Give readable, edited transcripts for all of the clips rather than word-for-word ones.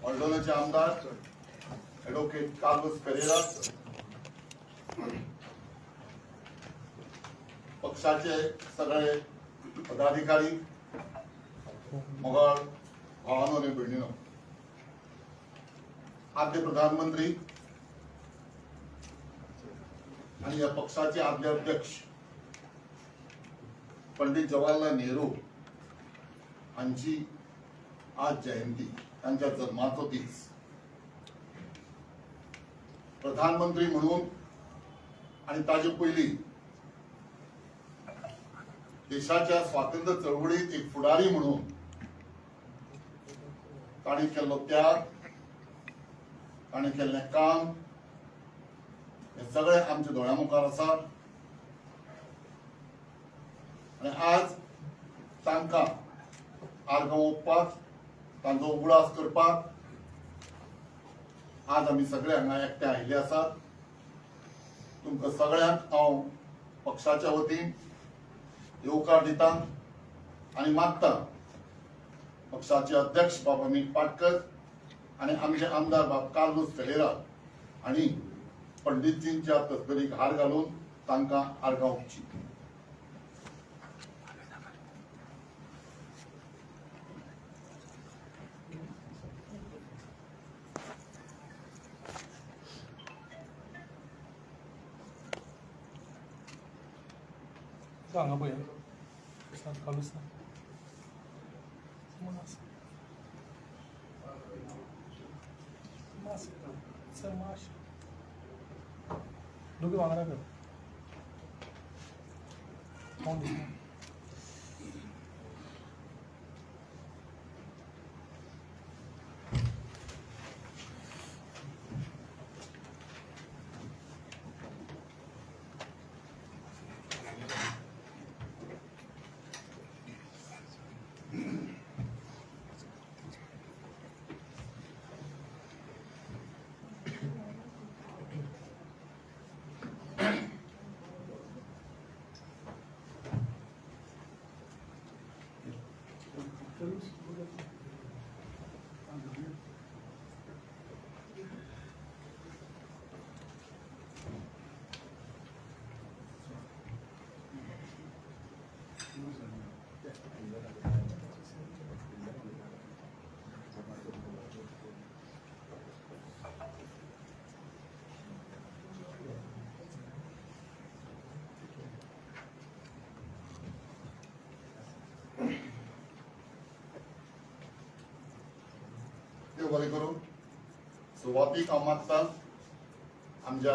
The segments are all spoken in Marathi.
ऑल्डोनाचे आमदार ॲडव्होकेट कार्लोस पेरेरा, पक्षाचे सगळे पदाधिकारी, मोगाळ भावांनो आणि भयणीनो, आद्य प्रधानमंत्री आणि या पक्षाचे आद्य अध्यक्ष पंडित जवाहरलाल नेहरू यांची आज जयंती, त्यांच्या जन्माचो दीस. प्रधानमंत्री म्हणून आणि ताजे पयली देशाच्या स्वातंत्र्य चळवळीत एक फुडारी म्हणून ताणी केल्लो त्याग, ताणी केल्लें काम हे सगळे आमच्या दोळ्या मुखार आसा. आणि आज तांकां आर्गां ओंपपाक, तांचो उगडास करपाक आज आमी सगळे हांगा एकटे आयिल्ले आसात. तुमकां सगळ्यांक हांव पक्षाच्या वतीन येवकार दिता आनी मागता पक्षाचे अध्यक्ष बाब अमित पाटकर आनी आमचे आमदार बाब कार्लोस पेरेरा हांणी पंडितजींच्या तसबरीक हार घालून तांकां आर्गां ओंपची. सांगा भैया कालूस सर माश लोग वांगडा कर कौन दिसना बरें करून सुवातीक हांव मागता आमच्या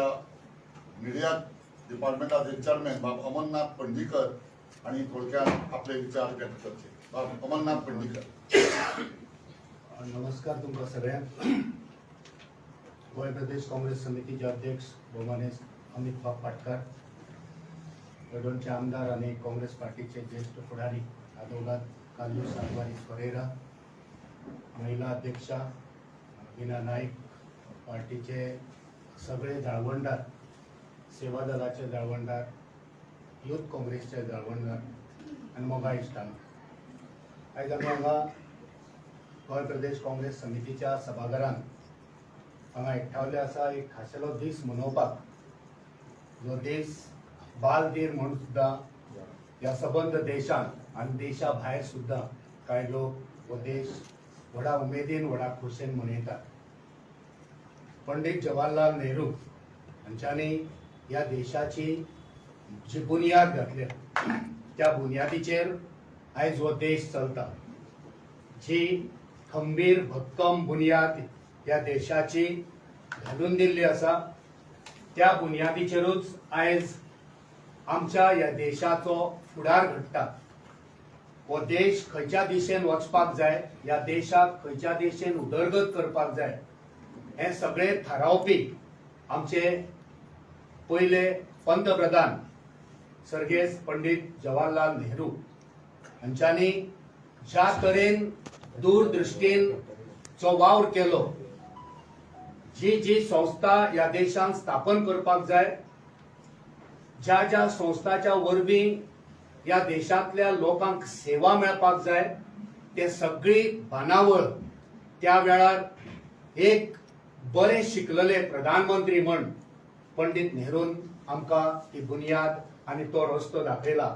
मिडिया डिपार्टमेंटाचे चेअरमॅन बाब अमरनाथ पंडीकर आणि थोडक्यात आपले विचार व्यक्त करचे. बाब अमरनाथ पंडीकर. नमस्कार तुमकां सगळ्यांक. गोंय प्रदेश काँग्रेस समितीचे अध्यक्ष भौमानेस अमित पाटकर, गडोलचे आमदार आणि काँग्रेस पार्टीचे ज्येष्ठ फुडारी आदवोगाद कार्लोस पेरेरा, महिला अध्यक्षा मीना नाईक, पार्टीचे सगळे जाळवणदार, सेवा दलाचे जाळवणदार, युथ काँग्रेसचे जाळवणदार आणि मोगा इश्टांनो, आयज आमी हांगा गोंय प्रदेश काँग्रेस समितीच्या सभाघरांत हांगा एकठावले आसा एक खाशेलो दीस मनोवपाक, जो दीस बाल दिन म्हणून सुद्धा ह्या सबंद देशांत आनी देशा भायर सुद्धा कांय लोक हो देश व्हडा उमेदीन व्हडा खोशेन मनयतात. पंडित जवाहरलाल नेहरू हांच्यांनी ह्या देशाची जी बुनयाद घातल्या, त्या बुनयादीचेर आयज हो देश चलता. जी खंबीर भक्कम बुनयाद ह्या देशाची घालून दिल्ली आसा, त्या बुनयादीचेरूच आयज आमच्या ह्या देशाचो फुडार घडटा. हो देश खंयच्या दिशेन वचपाक जाय, ह्या देशाक खंयच्या दिशेन उदरगत करपाक जाय, हे सगळे थारावपी आमचे पयले पंतप्रधान सर्गेस्त पंडित जवाहरलाल नेहरू हांच्यांनी ज्या तरेन दूरदृश्टीन जो वावर केलो, जी जी संस्था ह्या देशांत स्थापन करपाक जाय, ज्या ज्या संस्थाच्या वरवीं या देशातल्या लोकांक सेवा मेळपाक जाय, ते सगळी बांदावळ त्या वेळार एक बरे शिकलेले प्रधानमंत्री म्हण पंडित नेहरून आमकां ती बुनियाद आणि तो रस्तो दाखयला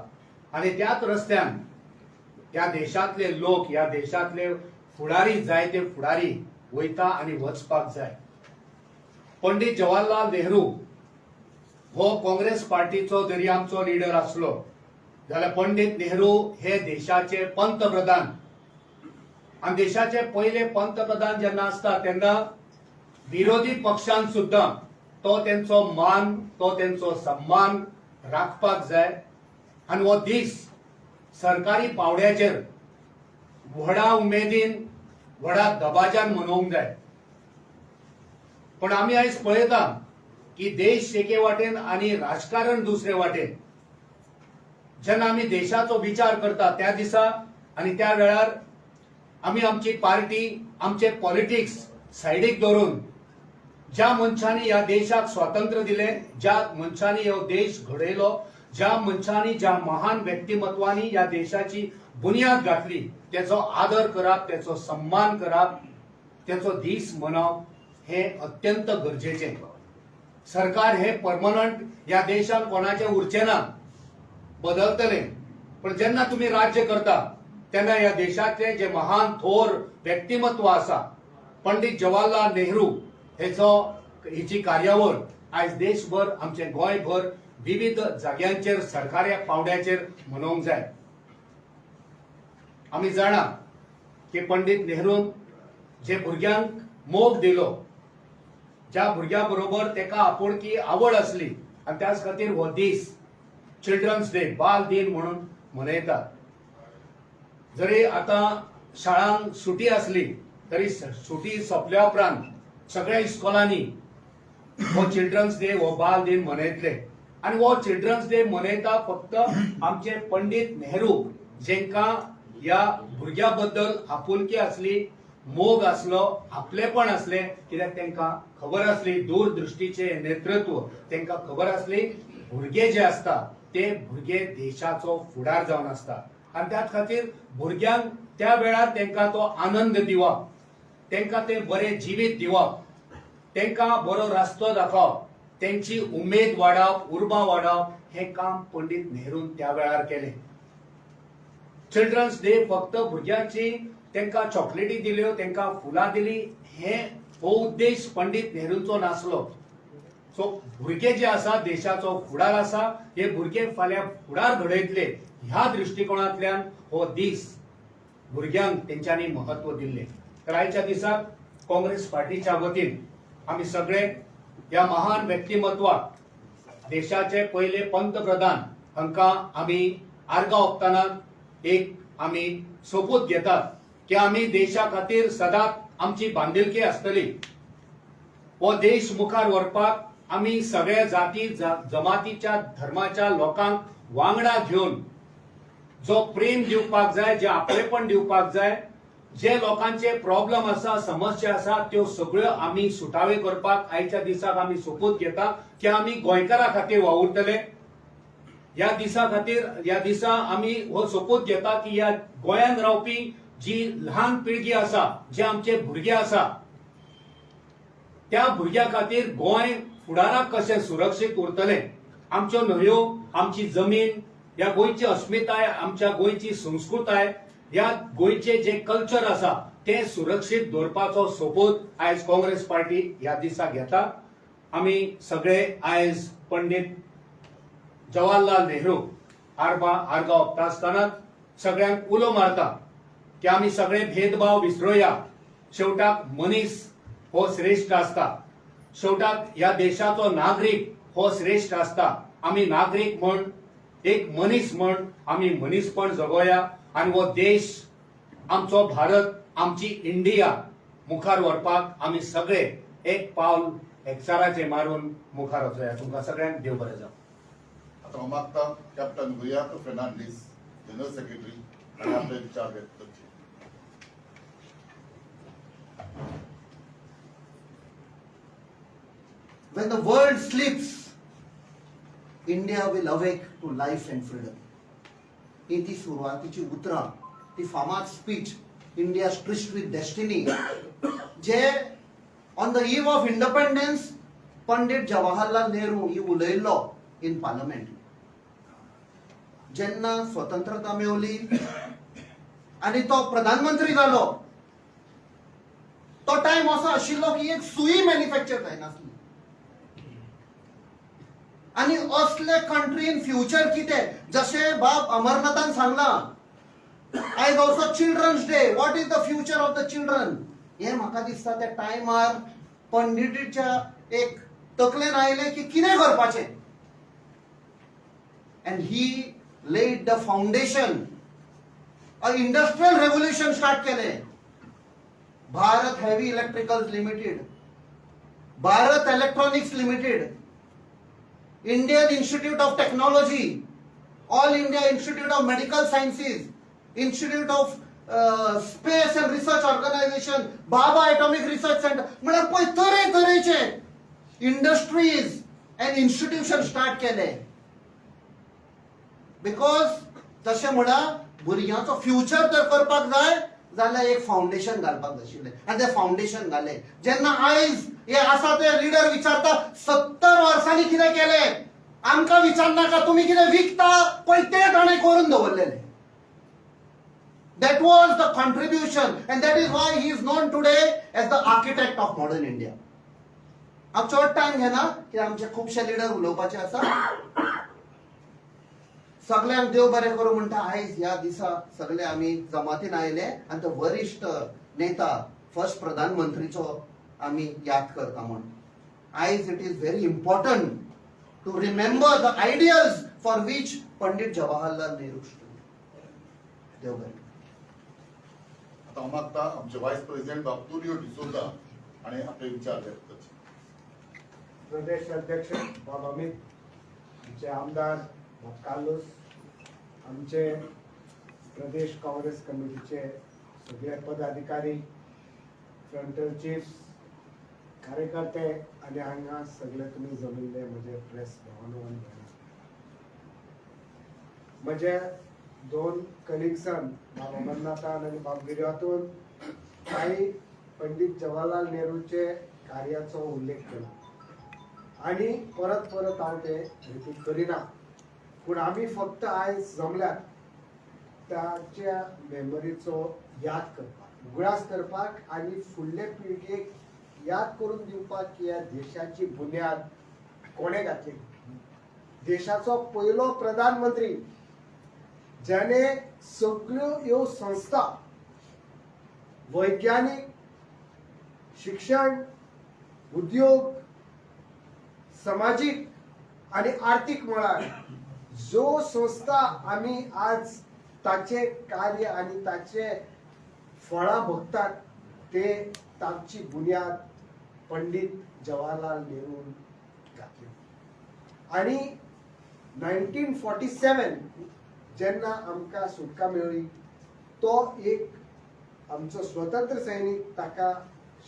आणि त्याच रस्त्यान या देशातले लोक या देशातले फुडारी जायते फुडारी वयता आणि वचपाक जाय. पंडित जवाहरलाल नेहरू हो काँग्रेस पार्टीचो जरी आमचो लीडर असलो जाल्यार पंडित नेहरू हे देशाचे पंतप्रधान आणि देशाचे पहिले पंतप्रधान जेन्ना असता तेन्ना विरोधी पक्षान सुद्धा तो त्यांचो मान तो त्यांचो सन्मान राखपाक जाय आणि हो दीस सरकारी पावड्याचेर व्हडा उमेदीन व्हडा दबाज्यान मनोवंक जाय. पण आम्ही आयज पळयता की देश एके वाटेन आणि राजकारण दुसरे वाटेन. जेन्ना आमी देशाचो विचार करता त्या दिसा आणि त्या वेळार आमी आमची पार्टी आमचे पॉलिटिक्स सायडीक दवरून ज्या मनशांनी ह्या देशाक स्वातंत्र्य दिले, ज्या मनशांनी हो देश घडयलो, ज्या मनशांनी ज्या महान व्यक्तिमत्वांनी ह्या देशाची बुनियाद घातली त्याचो आदर करप, त्याचो सन्मान करप, त्याचो दीस मनवप हे अत्यंत गरजेचे. सरकार हे परमनंट ह्या देशात कोणाचे उरचे ना, बदलतले. पण जेन्ना तुम्ही राज्य करता तेन्ना ह्या देशातले जे महान थोर व्यक्तिमत्व आसा पंडित जवाहरलाल नेहरू हेची कार्यावळ आज देशभर आमचे गोंयभर विविध जाग्यांचेर सरकारी पावड्याचेर मनोवंक जाय. आमी जाणा की पंडित नेहरून जे भुरग्यांक मोग दिलो, ज्या भुरग्या बरोबर तेका आपुणकी आवड असली आणि त्याच खातीर हो दीस चिल्ड्रन्स डे बाल दिन म्हणून मनयतात. जरी आता शाळांक सुटी असली तरी सुटी सोंपल्या उपरांत सगळ्या इस्कॉलांनी हो चिल्ड्रन्स डे हो बाल दिन मनयतले. आणि हो चिल्ड्रन्स डे मनयता फक्त आमचे पंडित नेहरू जेंका या भुरग्या बद्दल आपुलकी असली, मोग असलो, आपलेपण असले, कित्याक तांकां खबर असली दूरदृष्टीचे नेतृत्व, तांकां खबर असली भुरगे जे असता ते भुरगे देशाचो फुडार जावन असता. आणि त्याच खातीर भुरग्यांक त्या वेळार तांकां तो आनंद दिवप, तांकां ते बरे जिवीत दिवप, तांकां बरो रस्तो दाखोवप, तांची उमेद वाडप, उर्बा वाडप हे काम पंडित नेरून त्या वेळार केले. चिल्ड्रन्स डे फक्त भुरग्यांची तांकां चॉकलेटी दिल्यो, तांकां फुलां दिली हे हो उद्देश पंडित नेहरूंचो नासलो. सो भुरगे जे आसा देशाचो फुडार आसा, हे भुरगे फाल्यां फुडार घडयतले ह्या दृष्टिकोनांतल्यान हो दीस भुरग्यांक तेंच्यांनी महत्व दिल्ले. तर आयच्या दिसाक काँग्रेस पार्टीच्या वतीन आमी सगळे ह्या महान व्यक्तिमत्वाक देशाचे पहिले पंतप्रधान हांकां आमी आर्गां ओंपतना एक आमी सोपूत घेतात की आमी देशा खातीर सदांच आमची बांदिलकी आसतली. हो देश मुखार व्हरपाक आमी सगळे जाती जमातीच्या धर्माच्या लोकांक वांगडा घेवन जो प्रेम दिवपाक जाय, जे आपलेपण दिवपाक जाय, जे लोकांचे प्रॉब्लेम आसा, समस्या आसा त्यो सगळ्यो आमी सुटावे करपाक आयच्या दिसाक आमी सोपूत घेता की आमी गोंयकारां खातीर वावुरतले. ह्या दिसा खातीर ह्या दिसा आमी हो सोपूत घेता की ह्या गोंयांत रावपी जी ल्हान पिळगी आसा, जे आमचे भुरगे आसा, त्या भुरग्या खातीर गोंय फुडाराक कशें सुरक्षीत उरतले. आमच्यो न्हंयो, आमची जमीन, ह्या गोंयची अस्मिताय, आमच्या गोंयची संस्कृताय, ह्या गोंयचे जे कल्चर आसा ते सुरक्षीत दवरपाचो सोपूत आयज काँग्रेस पार्टी ह्या दिसा घेता. आमी सगळे आयज पंडित जवाहरलाल नेहरू आर्गां ओंपता आसतना सगळ्यांक उलो मारता की आमी सगळे भेदभाव विसरुया. शेवटाक मनीस हो श्रेष्ठ आसता, शेवटाक ह्या देशाचो नागरीक हो श्रेष्ठ आसता. आमी नागरीक म्हण, एक मनीस म्हण आमी मनीसपण जगोया आणि हो देश आमचो भारत, आमची इंडिया मुखार व्हरपाक आमी सगळे एक पावल एकचाराचे मारून मुखार वचूया. तुमकां सगळ्यांक देव बरें जावं. आता हांव मागता कॅप्टन गुयातो फेर्नांडीस जनरल सेक्रेटरी आणि आपले विचार व्यक्त करचे. When the world sleeps, India will awake to life and freedom. ही ती सुरवातीची उतरां, ती फामाद speech India tryst with destiny जे on the eve of independence Pandit Jawaharlal Nehru ही उलयल्लो इन पार्लमेंट. जेन्ना स्वतंत्रता मेळवली आणि तो प्रधानमंत्री जालो, तो टाइम असो आशिल्लो की एक सुई मॅन्युफॅक्चर जायनासली. आणि असले कंट्रीन फ्युचर कितें, जशें बाब अमरनाथान सांगला, आयज also children's day, what is the future of the children. हे म्हाका दिसता त्या टायमार पंडितीच्या एक तकलेन आयले की कितें करपाचें. And he laid the foundation, a industrial revolution start केले. Bharat heavy electricals limited, Bharat electronics limited, Indian institute of technology, all India institute of medical sciences, institute of space and research organisation, Bhabha atomic research centre, म्हणजे पळय तरेतरेचे इंडस्ट्रीज अँड इन्स्टिट्यूशन स्टार्ट केले. बिकॉज तशें म्हणा भुरग्यांचो फ्युचर तर करपाक जाय जाल्यार एक फाउंडेशन घालपाक जाय आशिल्लें, आनी तें फाउंडेशन घालें. जेन्ना आयज हे आसा ते लिडर विचारता 70 वर्सांनी कितें केलें, आमकां विचारनाका तुमी कितें विकता, पळय तें ताणें करून दवरलेलें. That was the contribution, and that is why he is known today as the architect of modern India. हांव चड टायम घेना की आमचे खुबशे लिडर उलोवपाचे आसा. सगळ्यांक देव बरें करूं म्हणटा. आयज ह्या दिसा सगळे आमी जमातीन आयले आनी तो वरिष्ठ नेता फर्स्ट प्रधानमंत्रीचो आमी याद करता म्हण. आयज it is very important to remember the ideals for which Pandit Jawaharlal Nehru stood. देव बरें. आता हांव मागता आमचे व्हायस प्रेसिडेंट बाबतुलियो डिसोजा आणि आपले विचार व्यक्त करचे. प्रदेश अध्यक्ष बाब अमित, आमचे आमदार बाब कार्लोस, आमचे प्रदेश काँग्रेस कमिटीचे सगळे पदाधिकारी, फ्रंटल चीफ्स, कार्यकर्ते आणि हांगा सगळे तुम्ही जमिल्ले म्हजे प्रेस भावानो आनी भयणीं. म्हजे 2 कलिग्सान बाब अमरनाथान आनी बाब गिर्यातून काही पंडित जवाहरलाल नेहरूचे कार्याचो उल्लेख केला आणि परत परत हांव ते रिपीट करिना. पूण आमी फक्त आयज जमल्यात ताच्या मेमरीचो याद करपाक, उगडास करपाक आनी फुडले पिळगेक याद करून दिवपाक की ह्या देशाची बुन्याद कोणे घातली. देशाचो पयलो प्रधानमंत्री ज्याने सगळ्यो ह्यो संस्था, वैज्ञानिक, शिक्षण, उद्योग, सामाजिक आणि आर्थिक मळार जो संस्था आम्ही आज ताचे कार्य आणि ताचे फळां भोगतात ते तांची बुन्याद पंडित जवाहरलाल नेहरून घातली. आणि 1947 जेन्ना आमकां सुटका मेळ्ळी तो एक आमचो स्वतंत्र सैनीक, ताका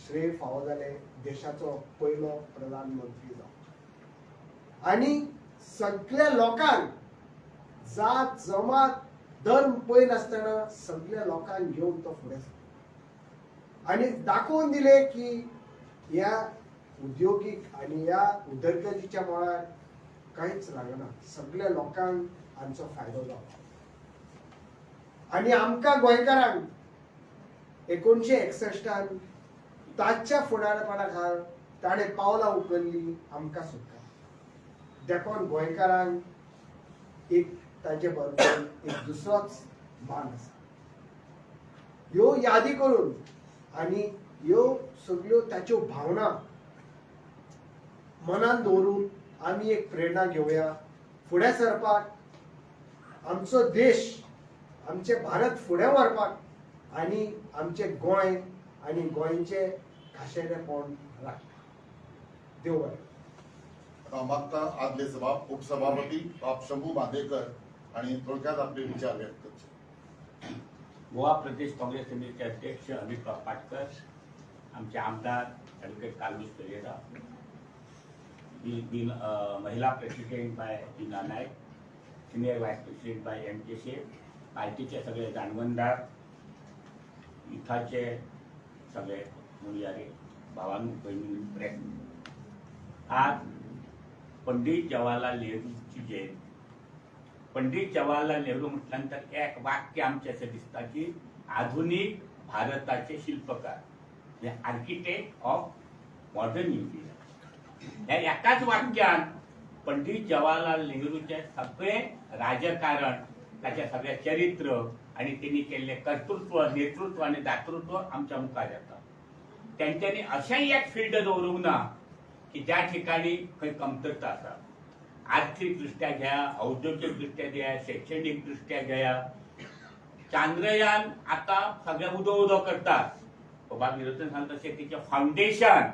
श्रेय फावो जालें देशाचो पयलो प्रधानमंत्री जावन. आणि सगळ्या लोकांक जात जमात धर्म पळय नासतना सगळ्या लोकांक घेवन तो फुडें सरलो आणि दाखोवन दिले की ह्या उद्योगीक आणि ह्या उदरगतीच्या मळार कांयच लागना, सगळ्या लोकांक हांचो फायदो जावपाक. आणि आमकां गोंयकारांक 1961 ताच्या फुडारपणा खाल ताणें पावलां उखल्ली आमकां सुटका. देखून गोंयकारांक एक ताचे बरोबर एक दुसरोच मान आसा. ह्यो यादी करून आनी ह्यो सगळ्यो ताच्यो भावना मनान दवरून आमी एक प्रेरणा घेवया फुडें सरपाक, आमचो देश, आमचे भारत फुडें व्हरपाक आनी आमचे गोंय आनी गोंयचे खाशेलेपण राखपाक. देव बरें. हांव मागता आदले उपसभापती बाब शंभू बांदेकर आणि थोडक्यात आपले विचार व्यक्त करचे. गोवा प्रदेश काँग्रेस समितीचे अध्यक्ष अमित पाटकर, आमचे आमदार ॲडव्होकेट कार्लोस पेरेरा, महिला प्रेसिडेंट बाय Dina Naik, senior vice president बाय एम के शेख, पार्टीचे सगळे जाणवंदार, इथाचे सगळे मुलयारे, भावांनो बहिणींनो प्रेस, आज पंडित जवाहरलाल नेहरूची जयंती. पंडित जवाहरलाल नेहरू म्हटल्यानंतर एक वाक्य आमच्यासाठी दिसतं की आधुनिक भारताचे शिल्पकार, म्हणजे आर्किटेक्ट ऑफ मॉडर्न इंडिया. या एकाच वाक्यात पंडित जवाहरलाल नेहरूचे सगळे राजकारण, त्याच्या सगळ्या चरित्र आणि त्यांनी केलेले कर्तृत्व, नेतृत्व आणि दातृत्व आमच्या मुखात येतात. त्यांच्यानी अशाही एक फील्ड दवरूंक ना की ज्या ठिकाणी काही कमतरता असा. आर्थिकदृष्ट्या घ्या, औद्योगिकदृष्ट्या घ्या, शैक्षणिकदृष्ट्या घ्या. चांद्रयान आता सगळ्या उदो करतात. बाबा विरोधन सांगतात तसे तिचे फाउंडेशन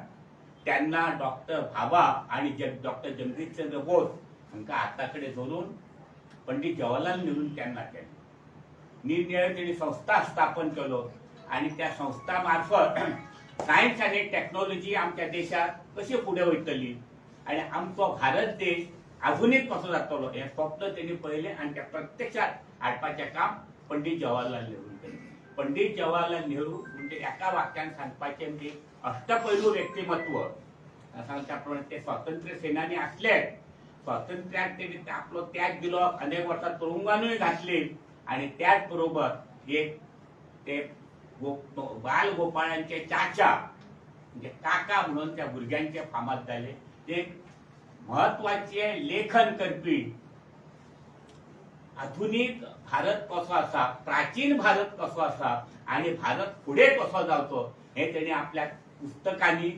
त्यांना डॉक्टर भाभा आणि डॉक्टर जगदीशचंद्र बोस हांका आताकडे धरून पंडित जवाहरलाल नेहरू त्यांना केले. निरनिराळे त्यांनी संस्था स्थापन केलो आणि त्या संस्था मार्फत सायन्स आणि टेक्नॉलॉजी आमच्या देशात कशी पुढे वयतली आणि आमचो भारत देश आधुनिक कसो जातलो हे स्वप्न त्यांनी पहिले आणि त्या प्रत्यक्षात हाडपाचे काम पंडित जवाहरलाल नेहरू केले. पंडित जवाहरलाल नेहरू म्हणजे एका वाक्यान सांगपाचे म्हणजे अष्टपैलू व्यक्तिमत्व. सांगल्याप्रमाणे ते स्वातंत्र्य सेनानी असले, स्वातंत्र्यात त्यांनी आपलो त्याग दिलो, अनेक वर्षात तुरुंगानूय घातली आणि त्याच बरोबर एक ते बाल गोपाळांचे चाचा म्हणजे काका म्हणून त्या भुरग्यांचे फामाद झाले. ते महत्वाचे लेखन करपी आधुनिक भारत कसो असा, प्राचीन भारत कसो असा आणि भारत पुढे कसो जावचो हे त्यांनी आपल्या पुस्तकांनी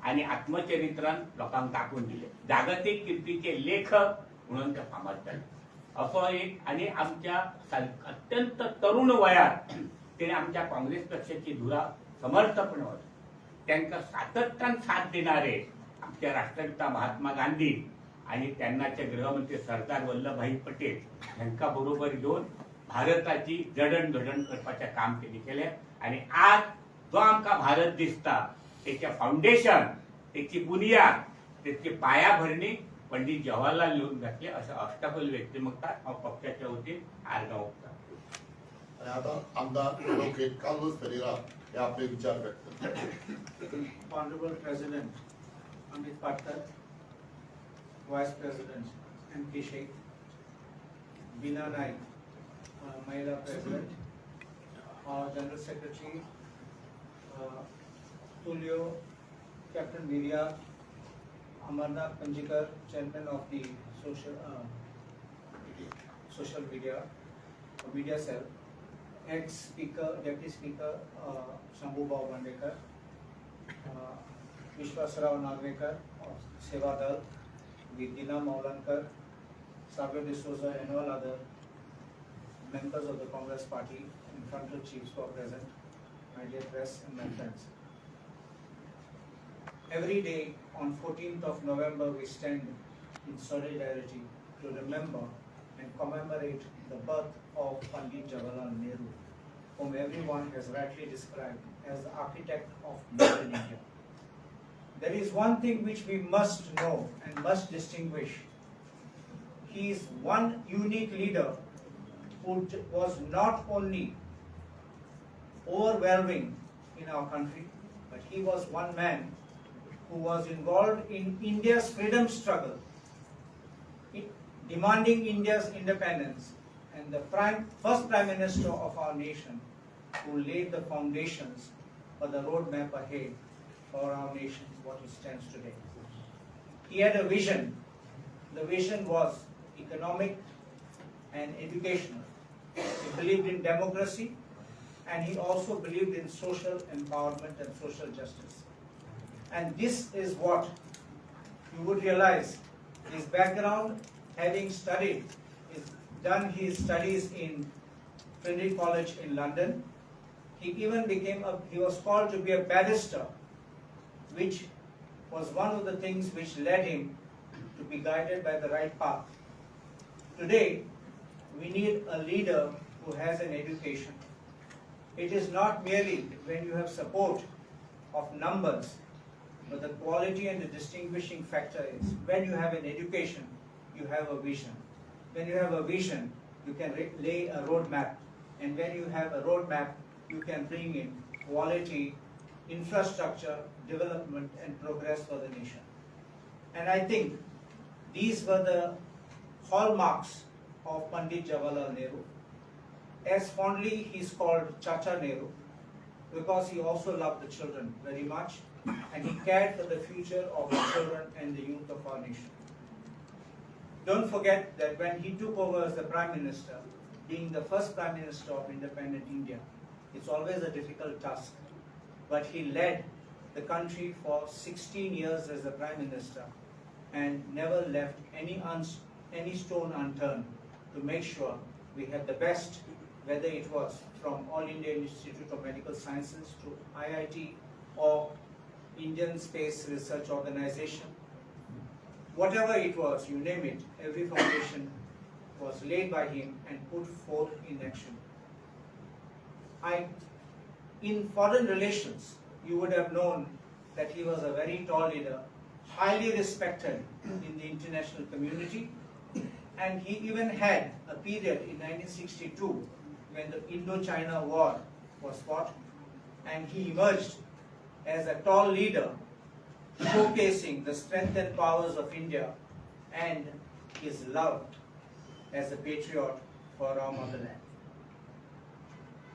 आणि आत्मचरित्रान लोकांक दाखवून दिले. जागतिक कीर्तीचे लेखक म्हणून ते फामाद झाले. असो एक आणि आमच्या अत्यंत तरुण वयात त्याने आमच्या काँग्रेस पक्षाची धुरा समर्थपणे होती. त्यांना सातत्यान साथ देणारे आमच्या राष्ट्रपिता महात्मा गांधी आणि त्यांनाचे गृहमंत्री सरदार वल्लभभाई पटेल यांच्या बरोबर घेऊन भारताची जडणघडण करपाचे काम त्यांनी केले. आणि आज जो आमका भारत दिसता त्याचे फाउंडेशन, त्याची बुनियाद, त्याची पायाभरणी पंडित जवाहरलाल नेहरू घातले. असं अष्टपैलू व्यक्तिमत्व पक्षाच्या वतीन आर्गाव आणि आता आमदार लोकेश कालूस पेरेरा हे आपले विचार व्यक्त करतात. Honorable President Amit Patkar, Vice President M.K. Sheikh, Bina Naik, Mahila President, General Secretary Tulio, Captain Media, Amarnath Panjikar, Chairman of the Social Media Cell, ex-Speaker, Deputy Speaker Shambhubhau Bandekar, Vishwasrao Nagvekar, Seva Dal, Vidina Maulankar, Sabir D'Souza and all other members of the Congress Party and frontal chiefs who are present, my dear press and my friends. Every day on 14th of November we stand in solidarity to remember and commemorate the birth of Pandit Jawaharlal Nehru, whom everyone has rightly described as the architect of modern India. There is one thing which we must know and must distinguish. He is one unique leader who was not only overwhelming in our country, but he was one man who was involved in India's freedom struggle, demanding India's independence, and the first Prime Minister of our nation who laid the foundations for the roadmap ahead for our nation, what it stands today. He had a vision. The vision was economic and educational. He believed in democracy and he also believed in social empowerment and social justice. And this is what you would realize. His background, having done his studies in Trinity College in London, he was called to be a barrister, which was one of the things which led him to be guided by the right path. Today, we need a leader who has an education. It is not merely when you have support of numbers, but the quality and the distinguishing factor is when you have an education, you have a vision. When you have a vision, you can lay a roadmap. And when you have a roadmap, you can bring in quality, infrastructure, development and progress for the nation. And I think these were the hallmarks of Pandit Jawaharlal Nehru. As fondly he is called Chacha Nehru, because he also loved the children very much, and he cared for the future of the children and the youth of our nation. Don't forget that when he took over as the Prime Minister, being the first Prime Minister of independent India, it's always a difficult task. But he led the country for 16 years as the Prime Minister and never left any stone unturned to make sure we had the best, whether it was from All India Institute of Medical Sciences to IIT or Indian Space Research Organization. Whatever it was, you name it, every foundation was laid by him and put forth in action. In foreign relations, you would have known that he was a very tall leader, highly respected in the international community, and he even had a period in 1962 when the Indo-China War was fought, and he emerged as a tall leader, showcasing the strength and powers of India and his love as a patriot for our motherland.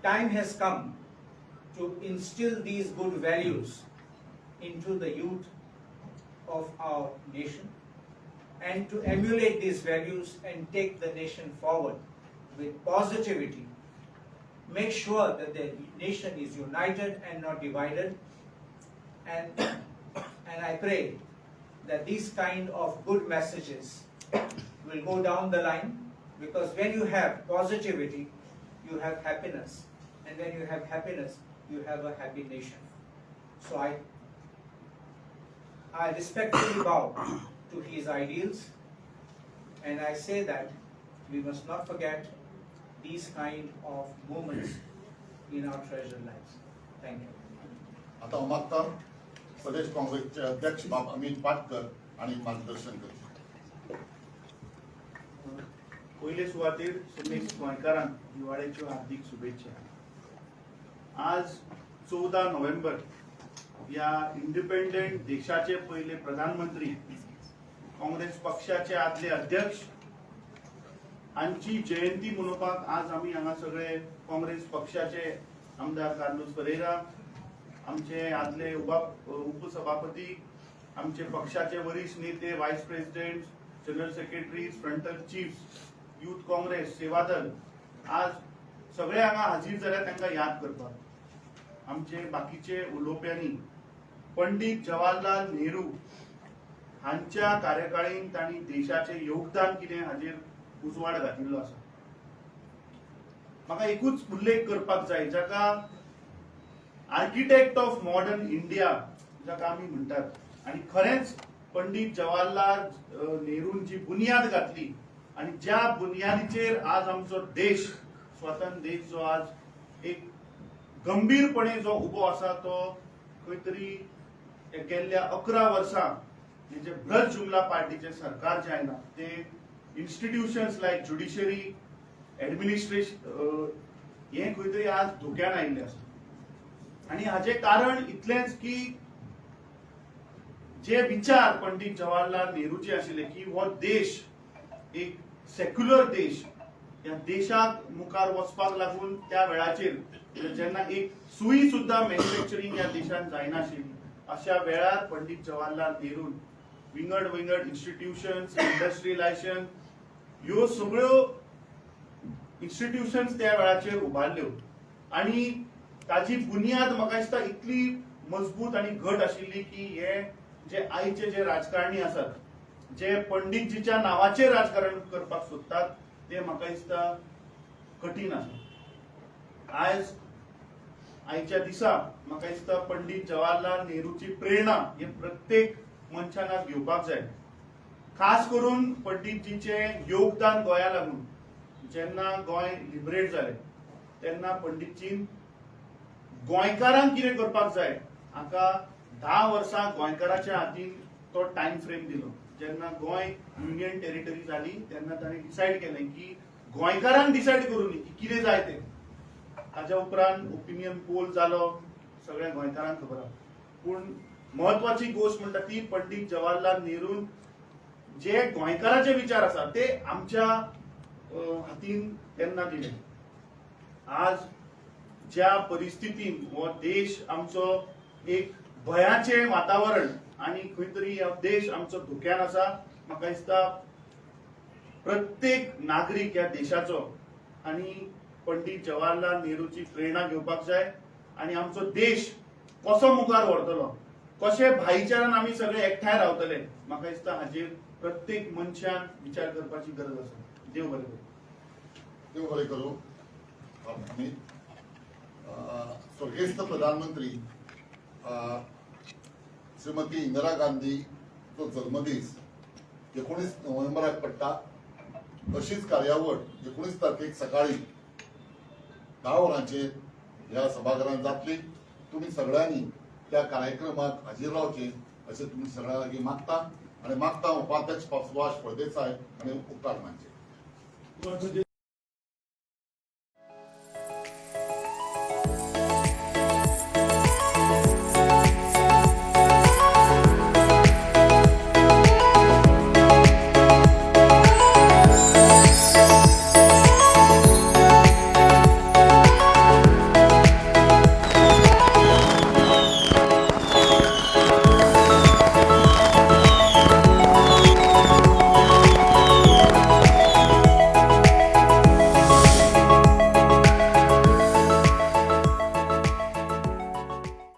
Time has come to instill these good values into the youth of our nation and to emulate these values and take the nation forward with positivity. Make sure that the nation is united and not divided. And I pray that these kind of good messages will go down the line, because when you have positivity, you have happiness. And when you have happiness, you have a happy nation. So I respectfully bow to his ideals, and I say that we must not forget these kind of moments in our treasured lives. Thank you. आता हांव मागता प्रदेश काँग्रेसचे अध्यक्ष बाब अमीन पाटकर आणि मार्गदर्शन करचे. पहिले सुवातेर सगळ्या गोंयकारांक दिवाळेच्यो हार्दिक शुभेच्छा. आज 14 नोव्हेंबर या इंडिपेंडंट देशाचे पहिले प्रधानमंत्री, काँग्रेस पक्षाचे आदले अध्यक्ष हांची जयंती मनोवपाक आज आमी हांगा सगळे काँग्रेस पक्षाचे आमदार कार्लोस परेरा, आमचे आदले उपसभापती, आमचे पक्षाचे वरिष्ठ नेते, vice president, general secretary, frontal chiefs, youth Congress, Sevadal, आज सगळे हांगा हाजीर जाल्यात तांकां याद करपाक. आमचे बाकीचे उलोवप्यांनी पंडित जवाहरलाल नेहरू हांच्या कार्यकाळीन तांणी देशाचे योगदान कितें हाचेर उजवाड घातिल्लो आसा. म्हाका एकूच उल्लेख करपाक जाय, जाका आर्किटेक्ट ऑफ मॉडर्न इंडिया जाका आमी म्हणटात, आनी खरेंच पंडित जवाहरलाल नेरून जी बुनियाद घातली आनी ज्या बुनियादीचेर आज आमचो देश, स्वतंत्र देश जो आज एक गंभीरपणे जो उबो आसा, तो खंय तरी गेल्ल्या 11 वर्सां जे भ्रष्ट जुमला पार्टीचे सरकार जे आयला, ते इन्स्टिट्यूशन्स लायक ज्युडिशरी, एडमिनिस्ट्रेशन हे खंय तरी आज धोक्यान आयिल्ले आसा. आनी हाचे कारण इतलेंच की जे विचार पंडित जवाहरलाल नेहरूचे आशिल्ले की हो देश एक सेक्युलर देश, या देशाक मुखार वचपाक लागून त्या वेळाचेर जेन्ना एक सुई सुद्धा मॅन्युफॅक्चरिंग या देशांत जायनाशिल्ली, अशा वेळार पंडित जवाहरलाल नेरून विंगड इन्स्टिट्यूशन्स, इंडस्ट्रियलायझेशन ह्यो सगळ्यो इन्स्टिट्यूशन्स त्या वेळाचेर उबारल्यो. आनी ताची बुनियाद म्हाका दिसता इतली मजबूत आनी घट आशिल्ली की हे जे आयचे जे राजकारणी आसात, जे पंडितजीच्या नावाचेर राजकारण करपाक सोदतात, ते म्हाका दिसता कठीण आसा. आयच्या दिसा म्हाका दिसता पंडित जवाहरलाल नेहरूची प्रेरणा हे प्रत्येक मनशान आज घेवपाक जाय. खास करून पंडितजीचे योगदान गोंया लागून जेन्ना गोंय लिबरेट जालें तेन्ना पंडितजीन गोंयकारांक कितें करपाक जाय हाका 10 वर्सां गोंयकाराच्या हातीन तो टायम फ्रेम दिलो. जेन्ना गोंय युनियन टेरिटरी जाली तेन्ना ताणें डिसायड केलें की गोंयकारांक डिसायड करूं न्ही की कितें जाय तें. ताच्या उपरांत ओपिनियन पोल जालो, सगळ्या गोंयकारांक खबर आसा. पूण महत्वाची गोष्ट म्हणटा ती पंडित जवाहरलाल नेहरून जे गोंयकाराचे विचार आसा ते आमच्या हातीन तेन्ना दिले. आज ज्या परिस्थितीन हो देश आमचो एक भयाचे वातावरण आणि खंय तरी हो देश आमचो धोक्यान आसा, म्हाका दिसता प्रत्येक नागरीक ह्या देशाचो आणि पंडित जवाहरलाल नेहरूची प्रेरणा घेवपाक जाय आणि आमचो देश कसो मुखार व्हरतलो, कशे भाईचारान आमी सगळे एकठांय रावतले, म्हाका दिसता हाजेर प्रत्येक मनशान विचार करपाची गरज आसा. देव बरें करूं. देव बरें करूं. आमी स्वर्गेस्त प्रधानमंत्री श्रीमती इंदिरा गांधीचो जन्मदीस 19 नोव्हेंबराक पडटा. अशीच कार्यावळ 19 तारखेक सकाळी 10 वरांचेर ह्या सभाघरांत जातली. तुम्ही सगळ्यांनी त्या कार्यक्रमाक हाजीर रावचे अशें तुमी सगळ्यां लागीं मागता आणि मागता उपाध्यक्ष सुभाष फळदेसाय आणि उपकार मानचे.